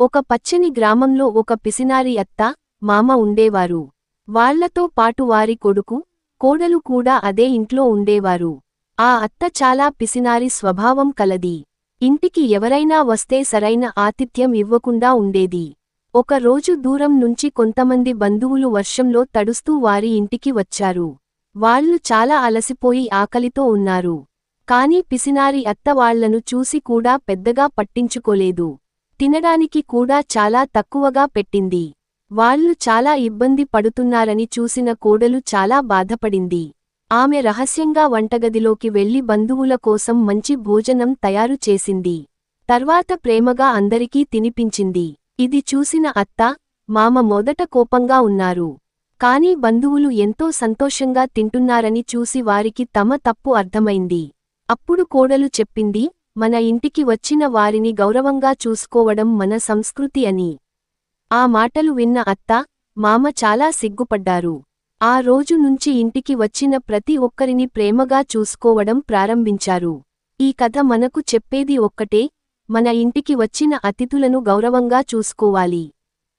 ఒక పచ్చని గ్రామంలో ఒక పిసినారి అత్త, మామ ఉండేవారు. వాళ్లతో పాటు వారి కొడుకు, కోడలు కూడా అదే ఇంట్లో ఉండేవారు. ఆ అత్త చాలా పిసినారి స్వభావం కలది. ఇంటికి ఎవరైనా వస్తే సరైన ఆతిథ్యం ఇవ్వకుండా ఉండేది. ఒక రోజు దూరం నుంచి కొంతమంది బంధువులు వర్షంలో తడుస్తూ వారి ఇంటికి వచ్చారు. వాళ్లు చాలా అలసిపోయి ఆకలితో ఉన్నారు. కాని పిసినారి అత్త వాళ్లను చూసి కూడా పెద్దగా పట్టించుకోలేదు. తినడానికి కూడా చాలా తక్కువగా పెట్టింది. వాళ్లు చాలా ఇబ్బంది పడుతున్నారని చూసిన కోడలు చాలా బాధపడింది. ఆమె రహస్యంగా వంటగదిలోకి వెళ్లి బంధువుల కోసం మంచి భోజనం తయారు చేసింది. తర్వాత ప్రేమగా అందరికీ తినిపించింది. ఇది చూసిన అత్త, మామ మొదట కోపంగా ఉన్నారు. కాని బంధువులు ఎంతో సంతోషంగా తింటున్నారని చూసి వారికి తమ తప్పు అర్థమైంది. అప్పుడు కోడలు చెప్పింది, మన ఇంటికి వచ్చిన వారిని గౌరవంగా చూసుకోవడం మన సంస్కృతి అని. ఆ మాటలు విన్న అత్త, మామ చాలా సిగ్గుపడ్డారు. ఆ రోజు నుంచి ఇంటికి వచ్చిన ప్రతి ఒక్కరిని ప్రేమగా చూసుకోవడం ప్రారంభించారు. ఈ కథ మనకు చెప్పేది ఒక్కటే, మన ఇంటికి వచ్చిన అతిథులను గౌరవంగా చూసుకోవాలి.